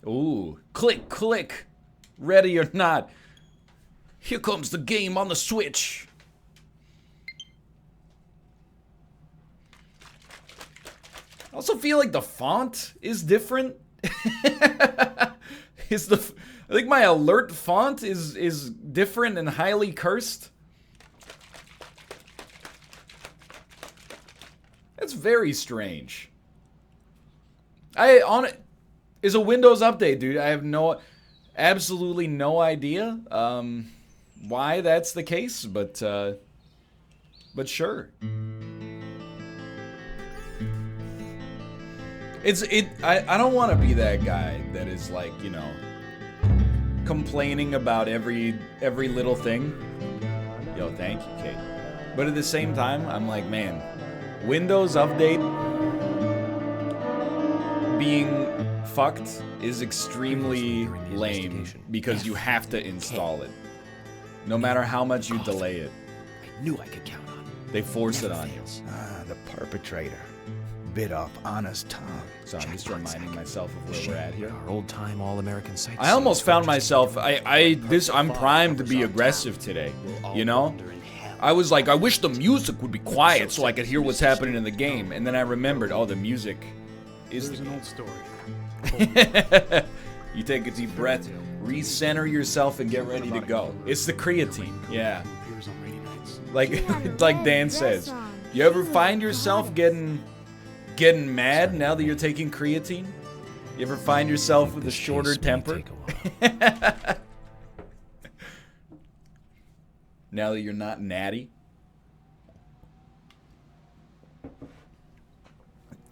Ooh, click, click. Ready or not. Here comes the game on the Switch. I also feel like the font is different. I think my alert font is different and highly cursed. That's very strange. Is a Windows update, dude. I have absolutely no idea why that's the case, but sure. I don't want to be that guy that is like, you know, complaining about every little thing. Yo, thank you, Kate. But at the same time, I'm like, man, Windows update being fucked is extremely lame because you have to install it. No matter how much you delay it. I knew I could count on it. They force it on you. Ah, the perpetrator. Bit off Anna's tongue. So I'm just reminding myself of where we're at here. Our old-time all-American sites. I almost found myself, I'm primed to be aggressive today, you know? I was like, I wish the music would be quiet so I could hear what's happening in the game. And then I remembered, oh, the music is the game. An old story. You take a deep breath, recenter yourself, and get ready to go. It's the creatine, yeah. Like Dan says, you ever find yourself getting mad now that you're taking creatine? You ever find yourself with a shorter temper? Now that you're not natty?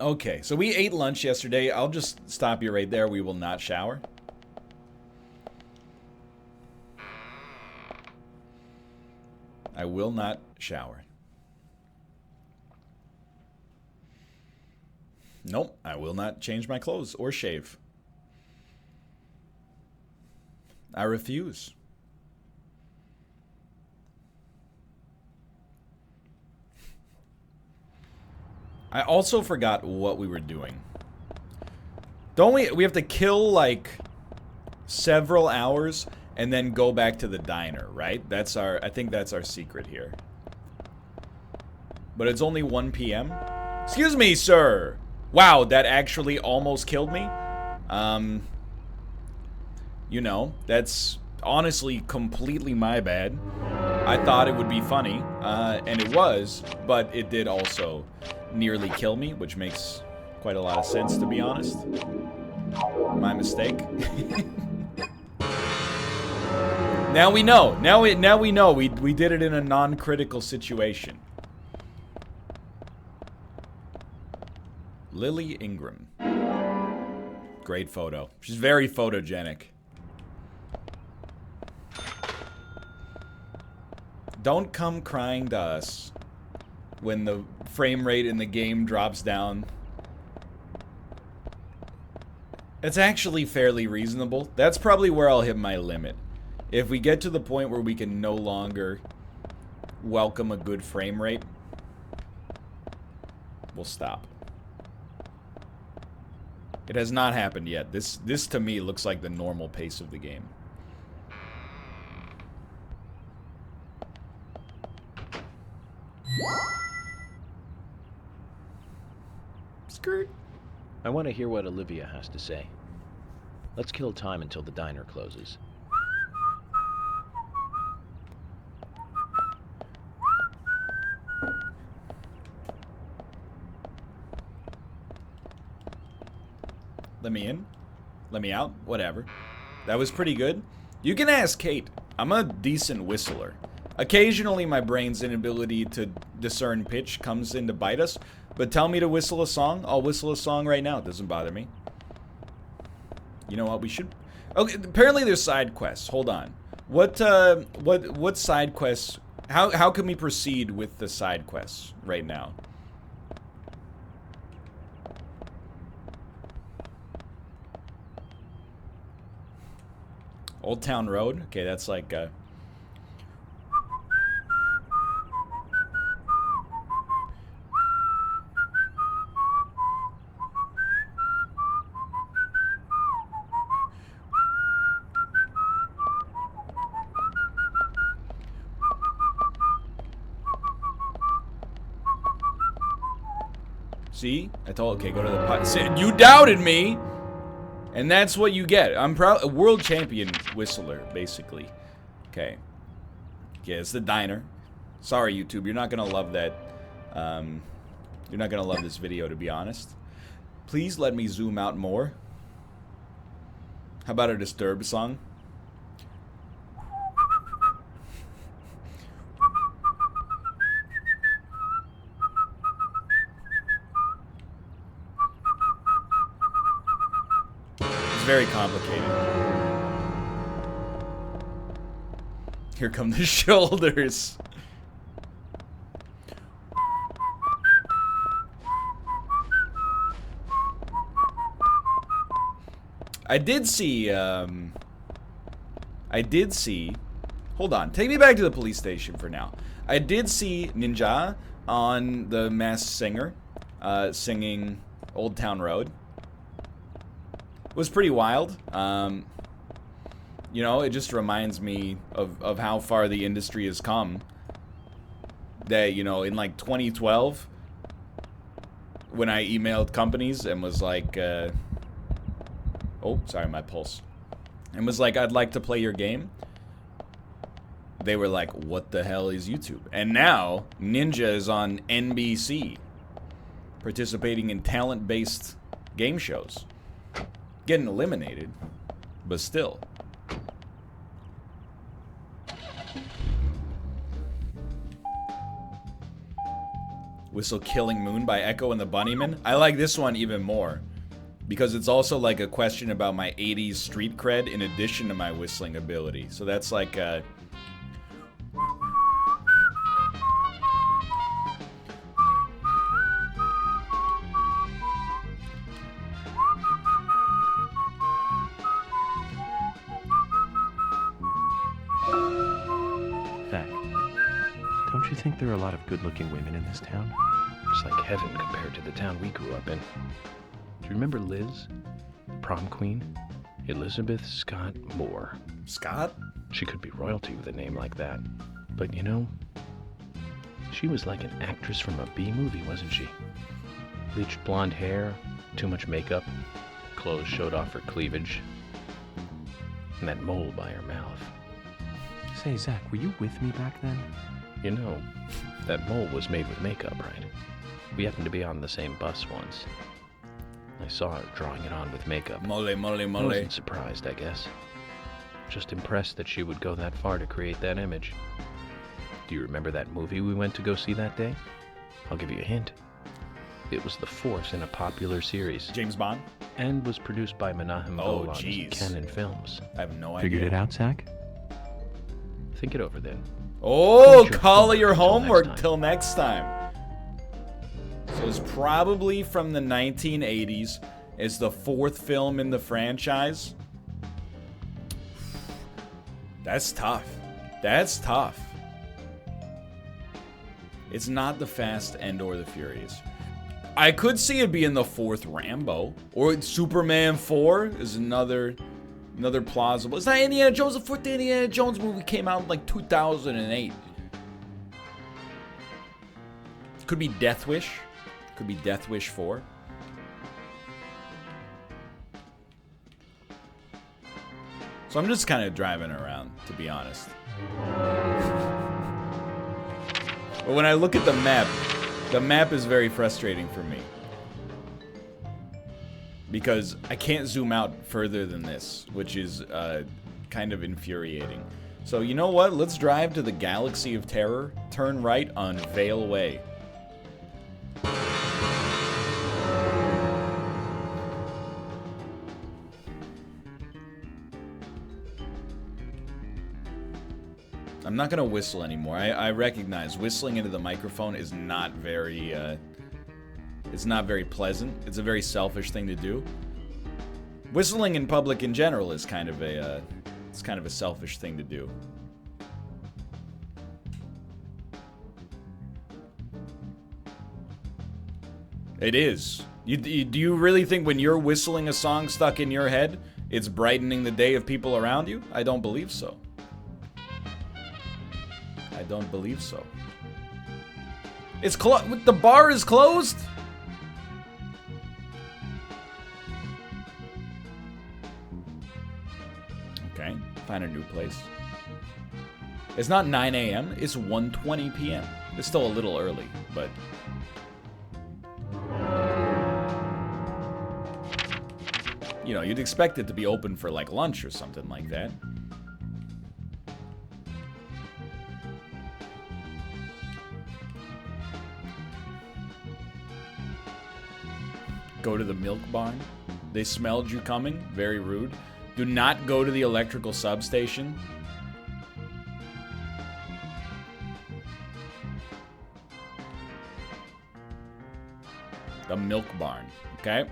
Okay, so we ate lunch yesterday. I'll just stop you right there. We will not shower. I will not shower. Nope, I will not change my clothes or shave. I refuse. I also forgot what we were doing. Don't we have to kill like several hours and then go back to the diner, right? I think that's our secret here. But it's only 1 p.m. Excuse me, sir. Wow, that actually almost killed me. You know, that's honestly completely my bad. I thought it would be funny, and it was, but it did also nearly kill me, which makes quite a lot of sense, to be honest. My mistake. Now we know. Now we know. We did it in a non-critical situation. Lily Ingram. Great photo. She's very photogenic. Don't come crying to us when the frame rate in the game drops down. It's actually fairly reasonable. That's probably where I'll hit my limit. If we get to the point where we can no longer welcome a good frame rate, we'll stop. It has not happened yet. This to me looks like the normal pace of the game. Skirt. I want to hear what Olivia has to say. Let's kill time until the diner closes. Let me in. Let me out. Whatever. That was pretty good. You can ask Kate. I'm a decent whistler. Occasionally my brain's inability to discern pitch comes in to bite us. But tell me to whistle a song. I'll whistle a song right now. It doesn't bother me. You know what? We should... Okay, apparently there's side quests. Hold on. What side quests... How can we proceed with the side quests right now? Old Town Road? Okay, that's like... See? I told, okay, go to the pot. See, you doubted me! And that's what you get. I'm proud, a world champion whistler, basically. Okay. Okay, it's the diner. Sorry, YouTube, you're not gonna love that. You're not gonna love this video, to be honest. Please let me zoom out more. How about a Disturbed song? It's very complicated. Here come the shoulders. I did see, hold on, take me back to the police station for now. I did see Ninja on The Masked Singer, singing Old Town Road. It was pretty wild. You know, it just reminds me of how far the industry has come. That, you know, in like 2012, when I emailed companies and was like, oh, sorry, my pulse. And was like, I'd like to play your game. They were like, what the hell is YouTube? And now, Ninja is on NBC, participating in talent-based game shows. Getting eliminated, but still. Whistle Killing Moon by Echo and the Bunnymen. I like this one even more. Because it's also like a question about my 80s street cred in addition to my whistling ability. So that's like Zach, don't you think there are a lot of good-looking women in this town? It's like heaven compared to the town we grew up in. Do you remember Liz? The prom queen? Elizabeth Scott Moore. Scott? She could be royalty with a name like that. But you know, she was like an actress from a B movie, wasn't she? Bleached blonde hair, too much makeup, clothes showed off her cleavage, and that mole by her mouth. Say, Zach, were you with me back then? You know, that mole was made with makeup, right? We happened to be on the same bus once. I saw her drawing it on with makeup. Mole, mole, I mole. wasn't surprised, I guess. Just impressed that she would go that far to create that image. Do you remember that movie we went to go see that day? I'll give you a hint. It was the fourth in a popular series. James Bond? And was produced by Menahem Oh, Golan's jeez. Canon Films. I have no idea. Figured it out, Zach? Think it over then. Oh, Finish your call your homework homework till till next time. So it's probably from the 1980s. It's the fourth film in the franchise. That's tough. That's tough. It's not the Fast and or the Furious. I could see it being the fourth Rambo. Or Superman 4 is another plausible. It's not Indiana Jones. The fourth Indiana Jones movie came out in like 2008. Could be Death Wish. Could be Death Wish 4. So I'm just kind of driving around, to be honest. But when I look at the map is very frustrating for me. Because I can't zoom out further than this, which is kind of infuriating. So you know what? Let's drive to the Galaxy of Terror, turn right on Vale Way. I'm not gonna whistle anymore. I recognize whistling into the microphone is not very, it's not very pleasant. It's a very selfish thing to do. Whistling in public in general is kind of a, it's kind of a selfish thing to do. It is. Do you really think when you're whistling a song stuck in your head, it's brightening the day of people around you? I don't believe so. I don't believe so. It's closed. The bar is closed? Okay, find a new place. It's not 9 a.m., it's 1:20 p.m. It's still a little early, but... You know, you'd expect it to be open for, like, lunch or something like that. Go to the milk barn. They smelled you coming. Very rude. Do not go to the electrical substation. The milk barn. Okay?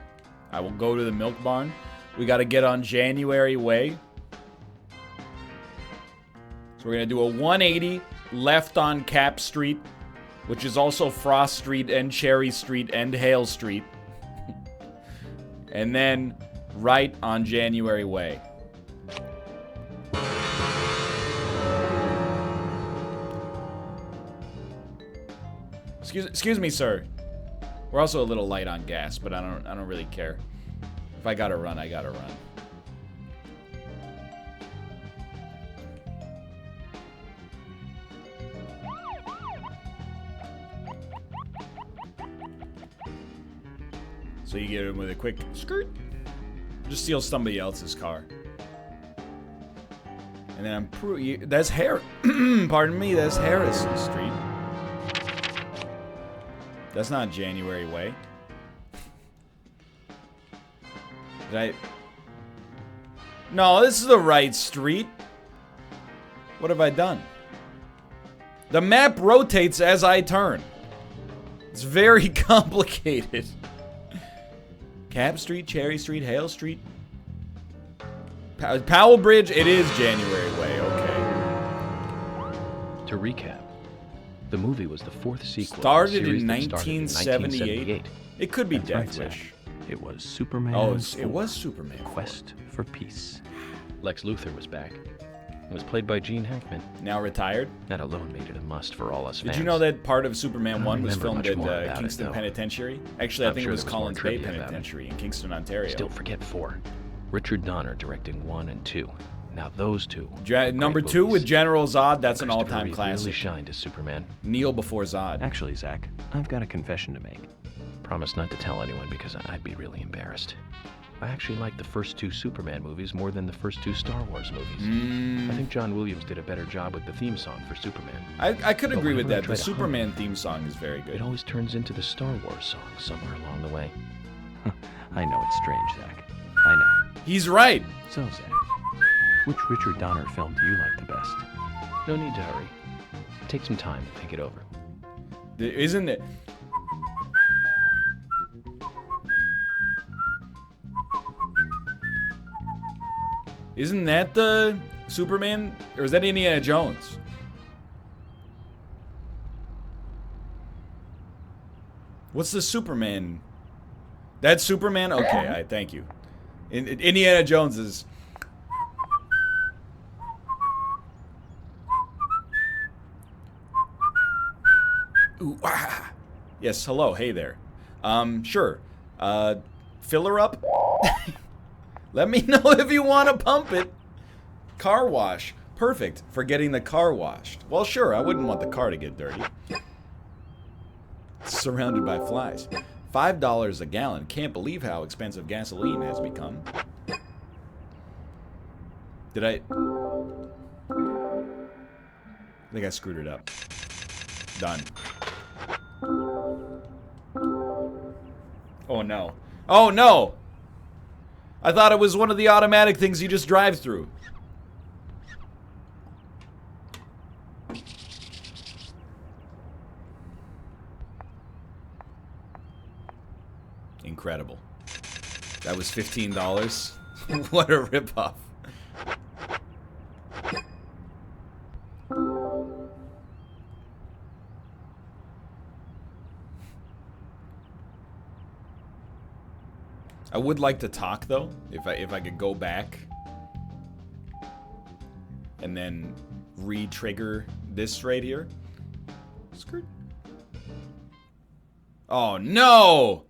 I will go to the milk barn. We got to get on January Way. So we're going to do a 180 left on Cap Street, which is also Frost Street and Cherry Street and Hale Street. And then right on January Way. Excuse me, sir. We're also a little light on gas, but I don't really care. If I gotta run, I gotta run. So you get him with a quick skirt. Just steal somebody else's car. And then that's pardon me, that's Harrison Street. That's not January Way. Did I... No, this is the right street. What have I done? The map rotates as I turn. It's very complicated. Cap Street, Cherry Street, Hale Street. Powell Bridge, it is January Way, okay. To recap, the movie was the fourth sequel. Started to a series in that started in 1978. It could be That's right, Death Zach. Wish. It was Superman. Oh, it 4, was Superman. Quest for Peace. Lex Luthor was back. It was played by Gene Hackman. Now retired. That alone made it a must for all us fans. Did you know that part of Superman I 1 was remember filmed much more at about it, Kingston though. Penitentiary? Actually, I I'm think sure it was there was more Collins Bay trivia about it. Penitentiary in Kingston, Ontario. Still forget 4. Richard Donner directing 1 and 2. Now those two. Number great 2 with movies. General Zod, that's an Christopher all-time Reeve classic. really shined as Superman. Kneel before Zod. Actually, Zach, I've got a confession to make. Promise not to tell anyone because I'd be really embarrassed. I actually like the first 2 Superman movies more than the first 2 Star Wars movies. I think John Williams did a better job with the theme song for Superman. I could But agree with whenever I that. try The to hum Superman theme song is very It good. always turns into the Star Wars song somewhere along the way. I know it's strange, Zach. I know. He's right. So, Zach, which Richard Donner film do you like the best? No need to hurry. Take some time and think it over. Isn't it? Isn't that the Superman? Or is that Indiana Jones? What's the Superman? That's Superman? Okay, thank you. Indiana Jones is... Ooh, ah. Yes, hello, hey there. Sure. Fill her up? Let me know if you want to pump it. Car wash. Perfect for getting the car washed. Well, sure, I wouldn't want the car to get dirty. Surrounded by flies. $5 a gallon. Can't believe how expensive gasoline has become. Did I think I screwed it up. Done. Oh no. Oh no! I thought it was one of the automatic things you just drive through. Incredible. That was $15. What a ripoff. I would like to talk though, if I could go back and then re-trigger this right here. Skirt. Oh no!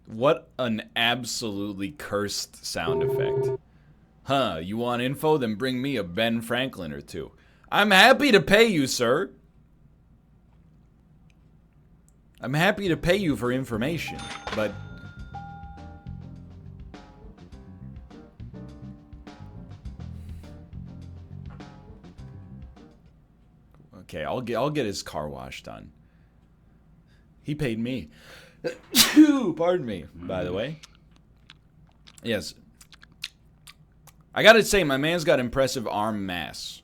What an absolutely cursed sound effect. Huh, you want info? Then bring me a Ben Franklin or two. I'm happy to pay you, sir. I'm happy to pay you for information, but... Okay, I'll get his car wash done. He paid me. Pardon me, by the way. Yes. I gotta say, my man's got impressive arm mass.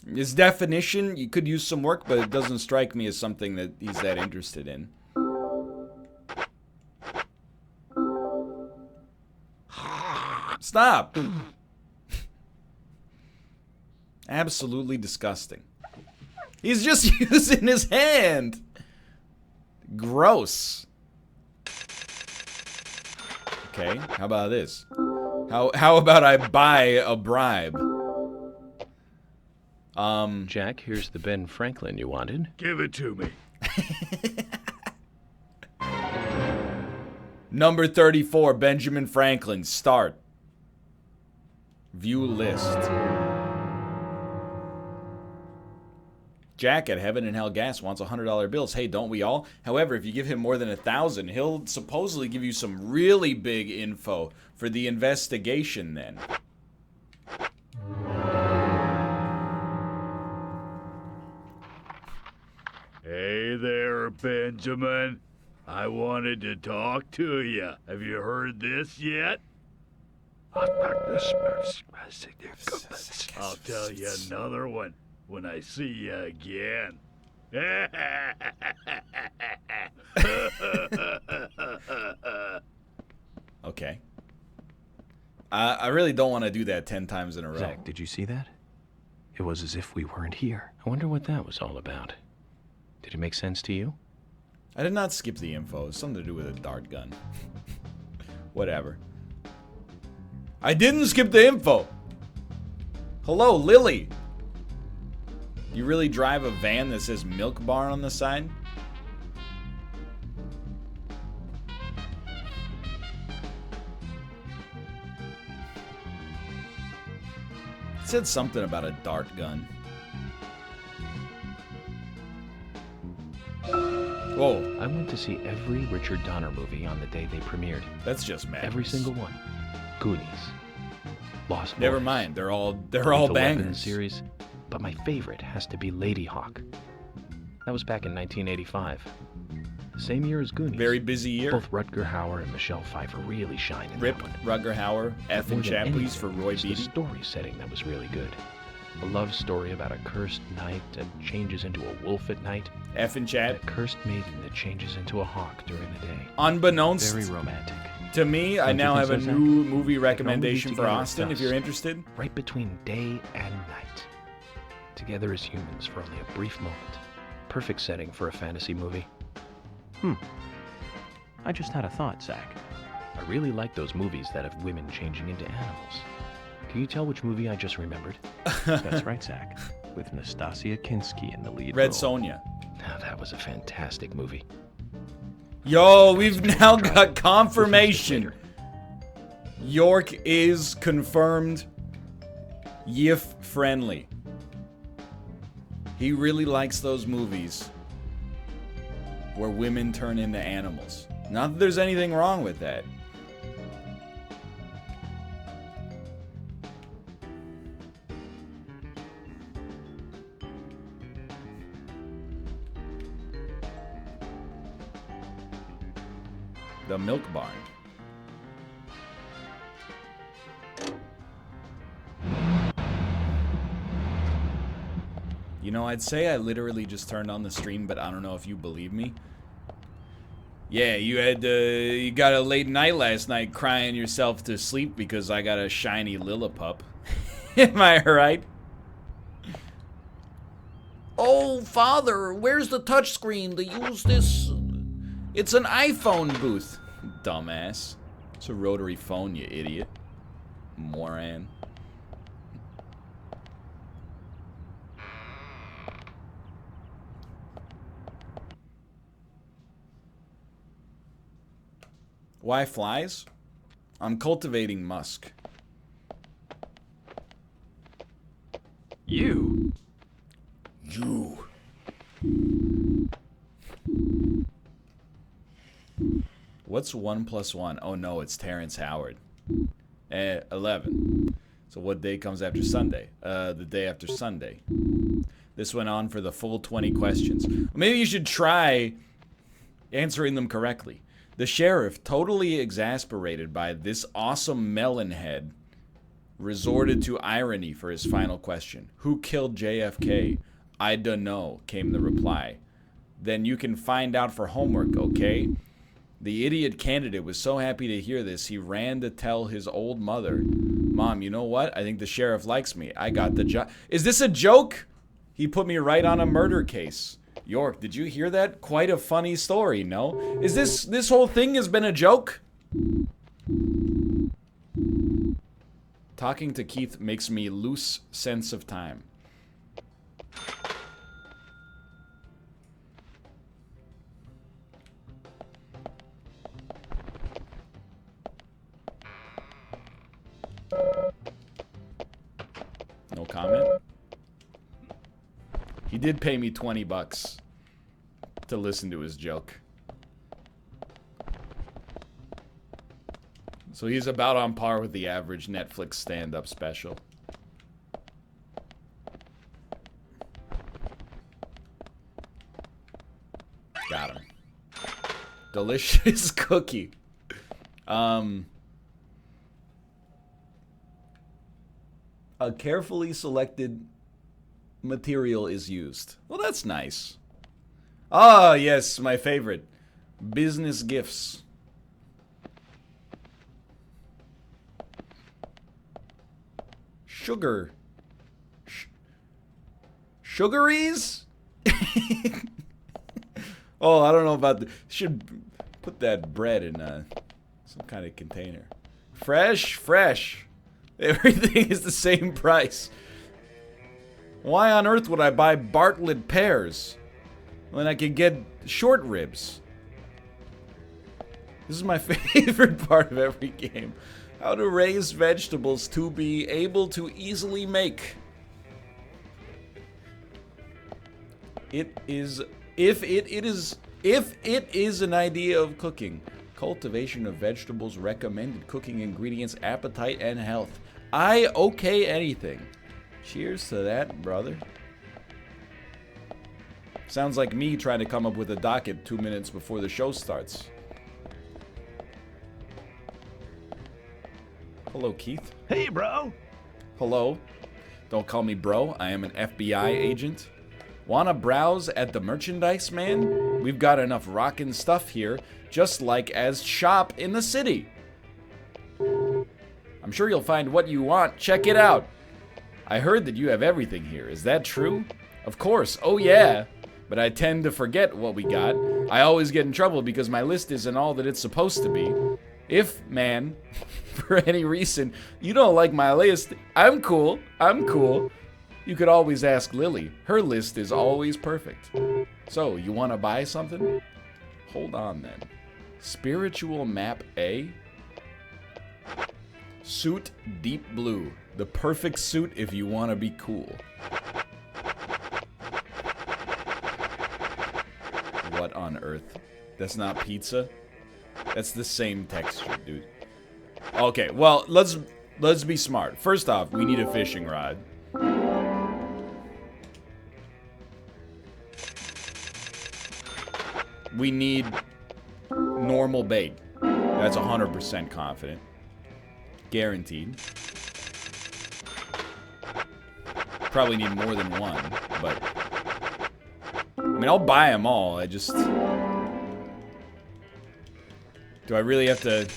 His definition, you could use some work, but it doesn't strike me as something that he's that interested in. Stop! Absolutely disgusting. He's just using his hand. Gross. Okay, how about this? How about I buy a bribe? Jack, here's the Ben Franklin you wanted. Give it to me. Number 34, Benjamin Franklin. Start. View list. Jack at Heaven and Hell Gas wants $100 bills. Hey, don't we all? However, if you give him more than 1,000, he'll supposedly give you some really big info for the investigation then. Hey there, Benjamin. I wanted to talk to you. Have you heard this yet? I'll tell you another one when I see you again. Okay. I really don't want to do that 10 times in a row. Zach, did you see that? It was as if we weren't here. I wonder what that was all about. Did it make sense to you? I did not skip the info. It's something to do with a dart gun. Whatever. I didn't skip the info. Hello, Lily. You really drive a van that says Milk Bar on the side? It said something about a dart gun. Whoa. I went to see every Richard Donner movie on the day they premiered. That's just madness. Every single one. Goonies. Lost Never Boys, mind. They're all Lethal Weapon bangers. series. But my favorite has to be Lady Hawk. That was back in 1985. The same year as Goonies. Very busy year. Both Rutger Hauer and Michelle Pfeiffer really shine in Rip, that one. Rutger Hauer, F More and than chat, please, anything, for Roy it's the Beatty. story setting that was really good. A love story about a cursed knight that changes into a wolf at night. F and And chat. a cursed maiden that changes into a hawk during the day. Unbeknownst Very romantic. to me, I Don't you now think have a so, Zach? new movie recommendation for together with Austin, if us. you're interested. Right between day and night. Together as humans for only a brief moment. Perfect setting for a fantasy movie. I just had a thought, Zach. I really like those movies that have women changing into animals. Can you tell which movie I just remembered? That's right, Zach. With Nastasia Kinski in the lead Red role. Sonja. Now, that was a fantastic movie. Yo, we've now got Which is just confirmation. later. York is confirmed YIF friendly. He really likes those movies where women turn into animals. Not that there's anything wrong with that. The Milk Barn. You know, I'd say I literally just turned on the stream, but I don't know if you believe me. Yeah, you got a late night last night crying yourself to sleep because I got a shiny Lillipup. Am I right? Oh, father, where's the touchscreen to use this? It's an iPhone booth. Dumbass. It's a rotary phone, you idiot. Moron. Why flies? I'm cultivating musk. You? You. What's 1 + 1? Oh no, it's Terrence Howard. 11. So what day comes after Sunday? The day after Sunday. This went on for the full 20 questions. Maybe you should try answering them correctly. The sheriff, totally exasperated by this awesome melon head, resorted to irony for his final question. Who killed JFK? I dunno, came the reply. Then you can find out for homework, okay? The idiot candidate was so happy to hear this, he ran to tell his old mother, Mom, you know what? I think the sheriff likes me. I got the job. Is this a joke? He put me right on a murder case. York, did you hear that? Quite a funny story, no? Is this whole thing has been a joke? Talking to Keith makes me lose sense of time. No comment? He did pay me $20 to listen to his joke. So he's about on par with the average Netflix stand-up special. Got him. Delicious cookie. A carefully selected material is used. Well, that's nice. Ah, yes, my favorite. Business gifts. Sugar. Sugaries? Oh, I don't know about the... Should put that bread in some kind of container. Fresh, fresh. Everything is the same price. Why on earth would I buy Bartlett pears when I could get short ribs? This is my favorite part of every game. How to raise vegetables to be able to easily make. If it is an idea of cooking. Cultivation of vegetables, recommended cooking ingredients, appetite, and health. I okay anything. Cheers to that, brother. Sounds like me trying to come up with a docket 2 minutes before the show starts. Hello, Keith. Hey, bro. Hello. Don't call me bro. I am an FBI agent. Wanna browse at the merchandise, man? We've got enough rockin' stuff here, just like as shop in the city. I'm sure you'll find what you want. Check it out. I heard that you have everything here. Is that true? Of course. Oh, yeah. But I tend to forget what we got. I always get in trouble because my list isn't all that it's supposed to be. If, man, for any reason, you don't like my list, I'm cool. I'm cool. You could always ask Lily. Her list is always perfect. So, you want to buy something? Hold on, then. Spiritual map A? Suit deep blue. The perfect suit if you want to be cool. What on earth? That's not pizza? That's the same texture, dude. Okay, well, let's be smart. First off, we need a fishing rod. We need normal bait. That's 100% confident. Guaranteed. Probably need more than one, but... I mean, I'll buy them all. I just... Do I really have to...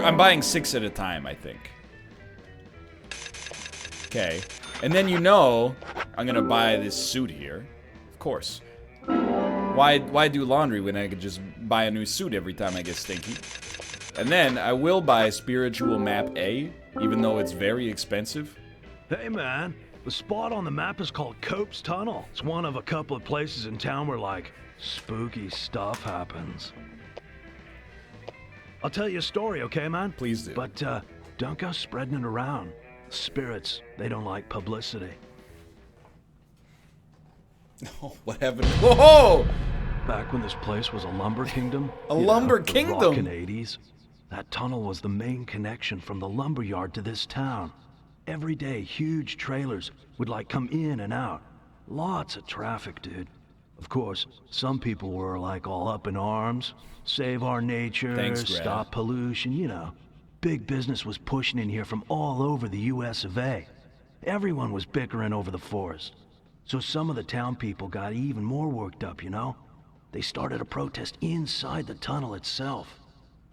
I'm buying 6 at a time, I think. Okay. And then you know I'm gonna buy this suit here. Of course. Why do laundry when I could just buy a new suit every time I get stinky? And then I will buy Spiritual Map A, even though it's very expensive. Hey man, the spot on the map is called Cope's Tunnel. It's one of a couple of places in town where, like, spooky stuff happens. I'll tell you a story, okay, man? Please do. But don't go spreading it around. Spirits, they don't like publicity. Oh, what happened? Whoa! Back when this place was a lumber kingdom, A lumber the kingdom? rockin' 80s, that tunnel was the main connection from the lumber yard to this town. Every day, huge trailers would like come in and out. Lots of traffic, dude. Of course, some people were like all up in arms. Save our nature, Thanks, Greg. stop pollution, you know. Big business was pushing in here from all over the US of A. Everyone was bickering over the forest. So some of the town people got even more worked up, you know? They started a protest inside the tunnel itself.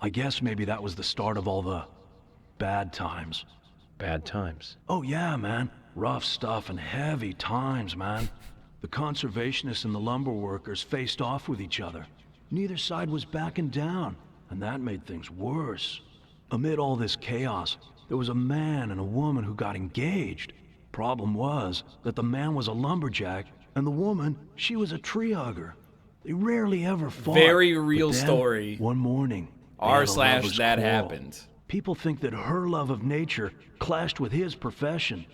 I guess maybe that was the start of all the bad times. Bad times. Oh yeah, man. Rough stuff and heavy times, man. The conservationists and the lumber workers faced off with each other. Neither side was backing down, and that made things worse. Amid all this chaos, there was a man and a woman who got engaged. Problem was that the man was a lumberjack, and the woman, she was a tree hugger. They rarely ever fought. Very but real then, story. One morning, they had a lovers' r/that quarrel. happened. People think that her love of nature clashed with his profession.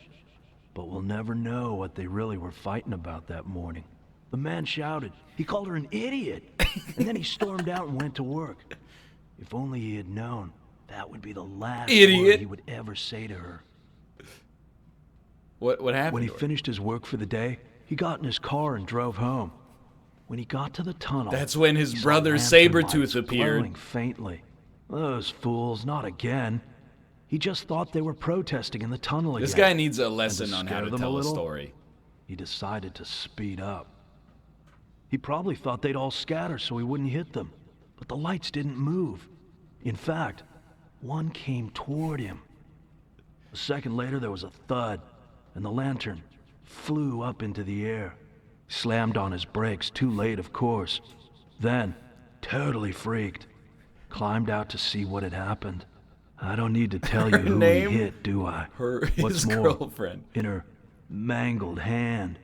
But we'll never know what they really were fighting about that morning. The man shouted. He called her an idiot. And then he stormed out and went to work. If only he had known, that would be the last Idiot. word he would ever say to her. What happened? When he to her? finished his work for the day, he got in his car and drove home. When he got to the tunnel, That's when his he saw brother lantern Sabretooth lights appeared. glowing faintly. Those fools, not again. He just thought they were protesting in the tunnel This again. guy needs a And lesson on how scare to them tell a little, story. He decided to speed up. He probably thought they'd all scatter so he wouldn't hit them. But the lights didn't move. In fact, one came toward him. A second later, there was a thud, and the lantern flew up into the air. Slammed on his brakes, too late, of course. Then, totally freaked, climbed out to see what had happened. I don't need to tell you who name? he hit, do I? His more, girlfriend. in her mangled hand,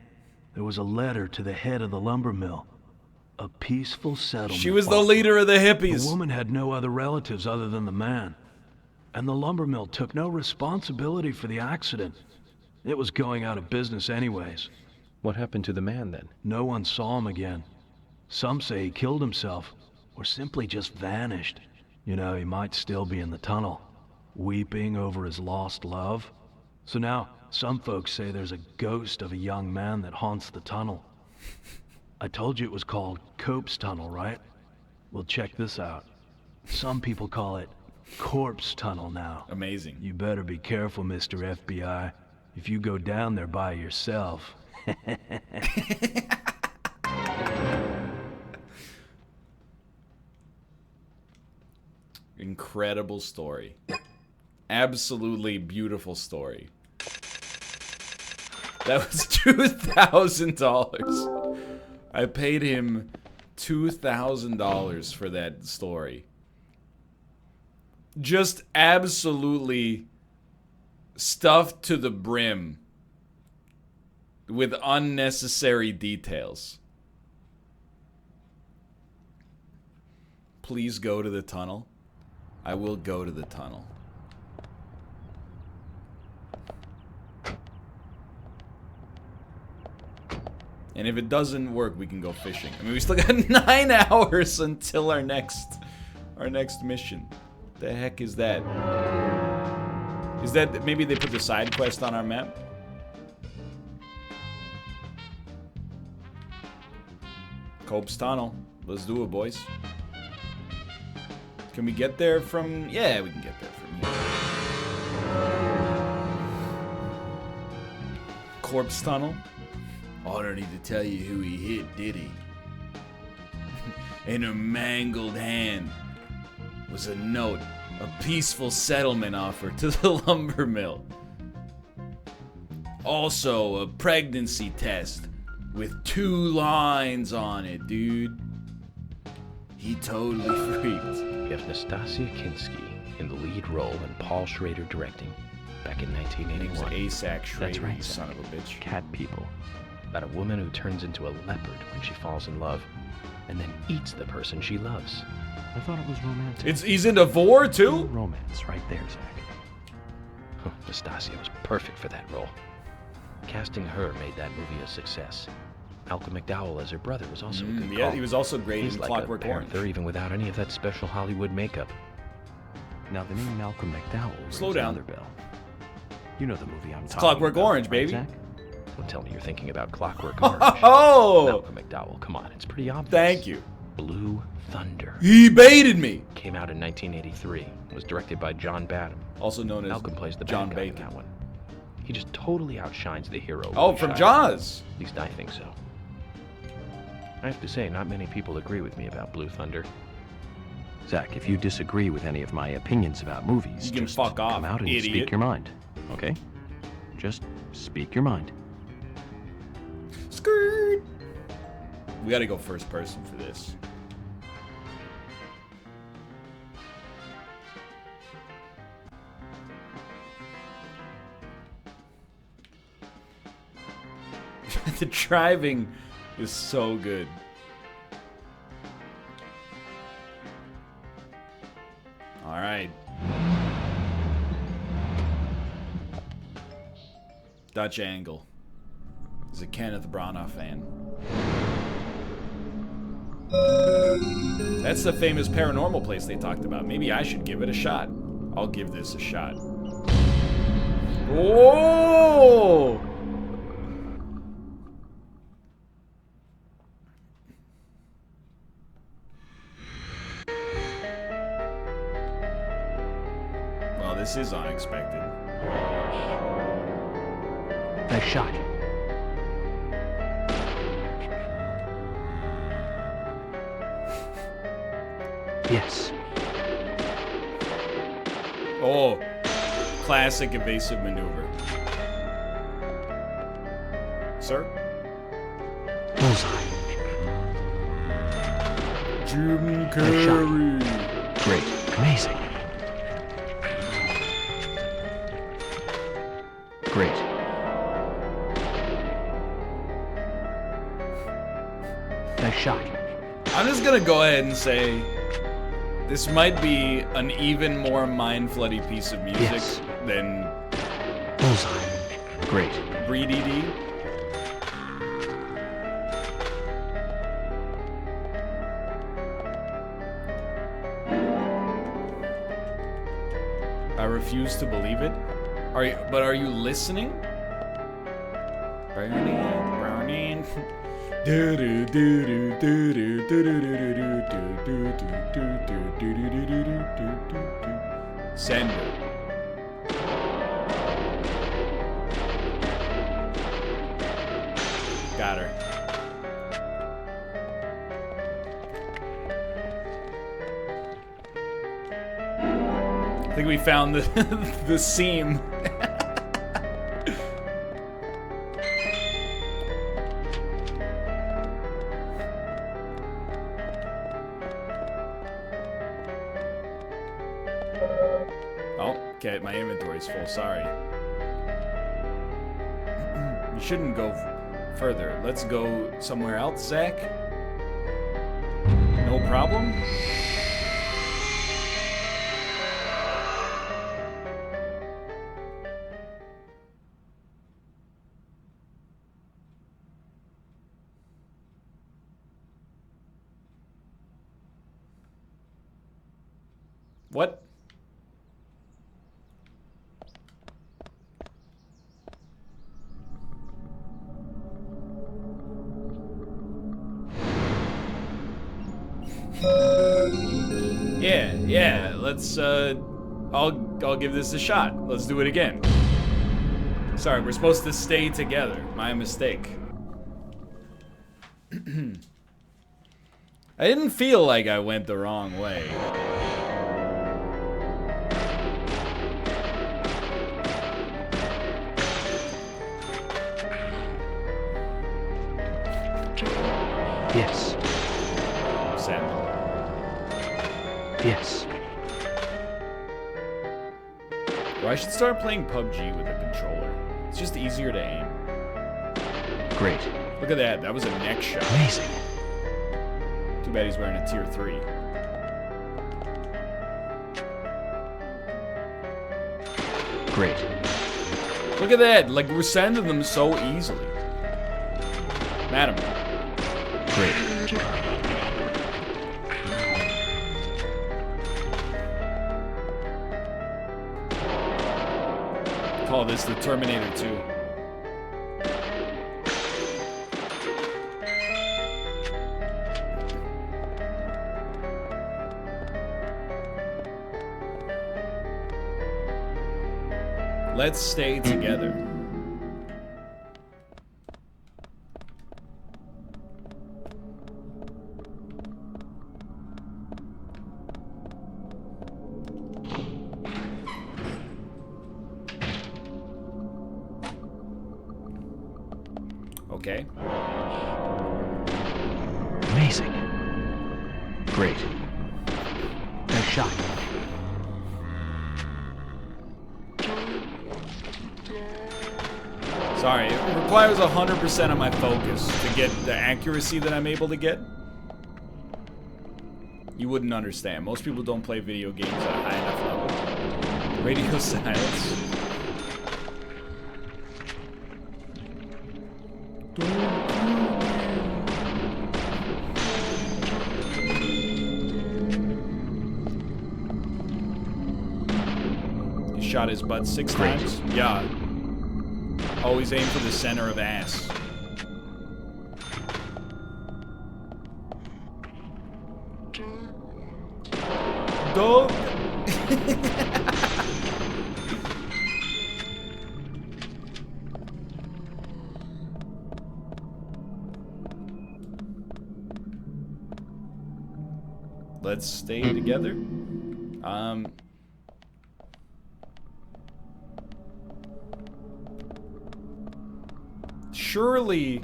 there was a letter to the head of the lumber mill. A peaceful settlement. She was the offer. leader of the The hippies. woman had no other relatives other than the man. And the lumber mill took no responsibility for the accident. It was going out of business anyways. What happened to the man then? No one saw him again. Some say he killed himself, or simply just vanished. You know, he might still be in the tunnel, weeping over his lost love. So now, some folks say there's a ghost of a young man that haunts the tunnel. I told you it was called Cope's Tunnel, right? Well, check this out. Some people call it Corpse Tunnel now. Amazing. You better be careful, Mr. FBI. If you go down there by yourself. Incredible story. Absolutely beautiful story. That was $2,000. I paid him $2,000 for that story. Just absolutely stuffed to the brim with unnecessary details. Please go to the tunnel. I will go to the tunnel. And if it doesn't work, we can go fishing. I mean, we still got 9 hours until our next mission. The heck is that? Is that maybe they put the side quest on our map? Cope's Tunnel. Let's do it, boys. Can we get there from... Yeah, we can get there from here. Corpse Tunnel. Oh, I don't need to tell you who he hit, did he? In her mangled hand was a note, a peaceful settlement offer to the lumber mill. Also, a pregnancy test with 2 lines on it, dude. He totally freaked. We have Nastasia Kinski in the lead role and Paul Schrader directing back in He was 1981. ASAC Schrader, That's right, you son of a bitch. Cat people. About a woman who turns into a leopard when she falls in love. and then eats the person she loves. I thought it was romantic. He's into vor too? Romance right there, Zach. Nastasia was perfect for that role. Casting her made that movie a success. Malcolm McDowell as her brother was also a good call. Yeah, he was also great He's in like Clockwork a Orange. panther even without any of that special Hollywood makeup. Now, the name Malcolm McDowell Slow rings down. another bell. You know the movie I'm talking Clockwork about, Orange, right, baby. Zach? Don't tell me you're thinking about Clockwork Orange. Oh! Malcolm McDowell, come on, it's pretty obvious. Thank you. Blue Thunder. He baited me. Came out in 1983. Was directed by John Badham. Also known as Malcolm plays the John bad guy in Bacon. that one. He just totally outshines the hero. Oh, Lee from Shire. Jaws. At least I think so. I have to say, not many people agree with me about Blue Thunder. Zach, if you disagree with any of my opinions about movies, You can just fuck off, come out and idiot. speak your mind, okay? Just speak your mind. Skirt. We gotta go first person for this. The driving is so good. All right. Dutch Angle. He's a Kenneth Branagh fan. That's the famous paranormal place they talked about. Maybe I should give it a shot. I'll give this a shot. Whoa! Well, this is unexpected. Nice shot. Yes. Oh, classic evasive maneuver. Sir? Bullseye. Jim Nice Carrey. Great. Amazing. Great. Nice shot. I'm just gonna go ahead and say this might be an even more mind-floody piece of music Yes. than Bullseye. Great. Breedy D. I refuse to believe it. Are you listening? Burning. Send it. Got her. I think we found the the seam. Oh, okay, my inventory's full, sorry. You shouldn't go further. Let's go somewhere else, Zach. No problem? What? Yeah, let's, I'll give this a shot. Let's do it again. Sorry, we're supposed to stay together. My mistake. I didn't feel like I went the wrong way. Yes. Salmon. Yes. Well, I should start playing PUBG with a controller. It's just easier to aim. Great. Look at that. That was a neck shot. Amazing. Too bad he's wearing a tier 3. Great. Look at that. Like, we're sending them so easily. Madam. Great. Call this the Terminator 2. Let's stay together. Okay. Amazing. Great. Nice shot. Sorry, it requires 100% of my focus to get the accuracy that I'm able to get. You wouldn't understand. Most people don't play video games at a high enough level. Radio silence. He shot his butt 6 times? Yeah. Always aim for the center of ass. Dog. Let's stay together. Surely.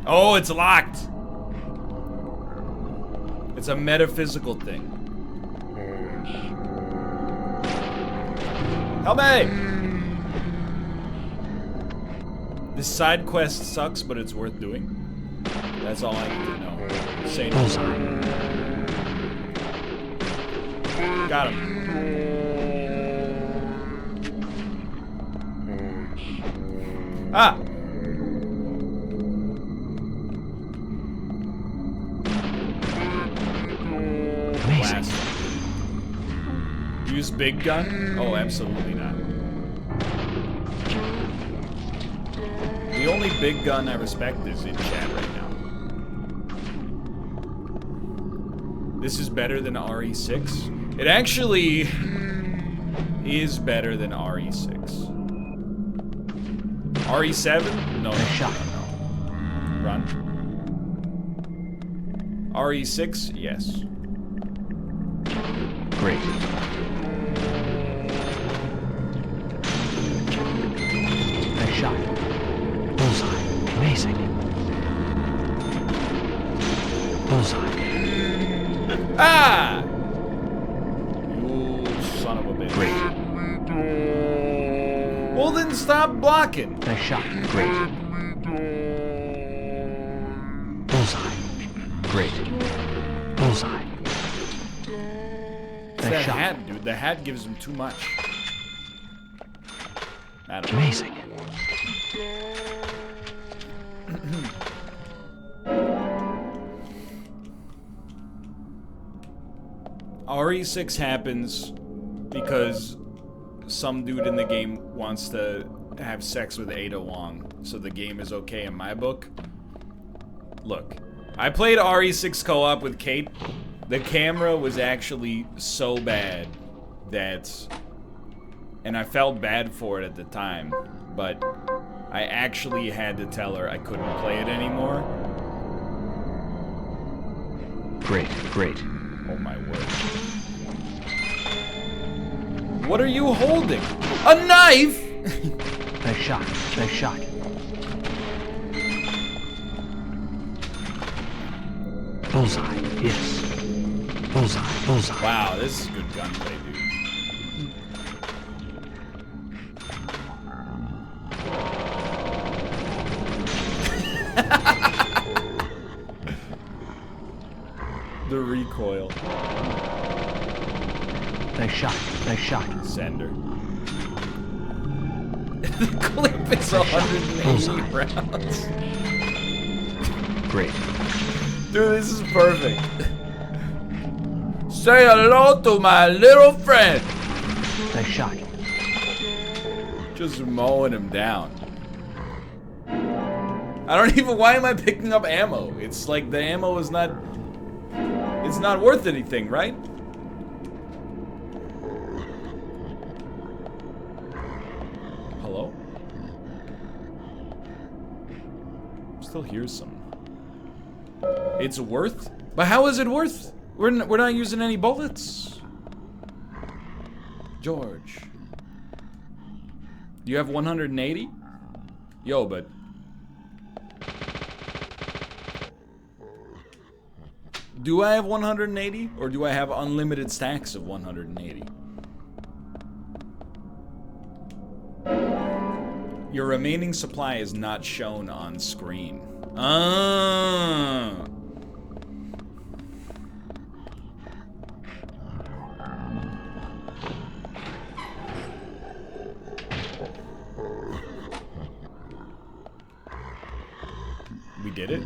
Oh, it's locked. It's a metaphysical thing. Help me! This side quest sucks, but it's worth doing. That's all I need to know. Say no. Got him. Ah! Blast. Use big gun? Oh, absolutely not. The only big gun I respect is in chat right now. This is better than RE6. It actually is better than RE6. RE7? No, Nice shot. no. Run. RE6? Yes. Great. Nice shot. Bullseye. Amazing. Bullseye. Ah! You son of a bitch. Great. Well, then stop blocking. Nice shot. Great. Bullseye. Great. Bullseye. It's that hat, dude. The hat gives him too much. Madam. Amazing. RE6 happens because some dude in the game wants to have sex with Ada Wong, so the game is okay in my book. Look, I played RE6 co-op with Kate. The camera was actually so bad that, and I felt bad for it at the time, but I actually had to tell her I couldn't play it anymore. Great. Great. Oh my word. What are you holding? A knife? Nice shot. Nice shot. Bullseye. Yes. Bullseye, bullseye. Wow, this is good gunplay, dude. The recoil. Nice shot, nice shot. Sender. The clip is 180 rounds. Great. Dude, this is perfect. Say hello to my little friend. Nice shot. Just mowing him down. I don't even, why am I picking up ammo? It's like the ammo is not, it's not worth anything, right? Hello? Still hear some. It's worth? But how is it worth? We're not using any bullets. George. Do you have 180? Yo, but... Do I have 180? Or do I have unlimited stacks of 180? Your remaining supply is not shown on screen. Ah. We did it?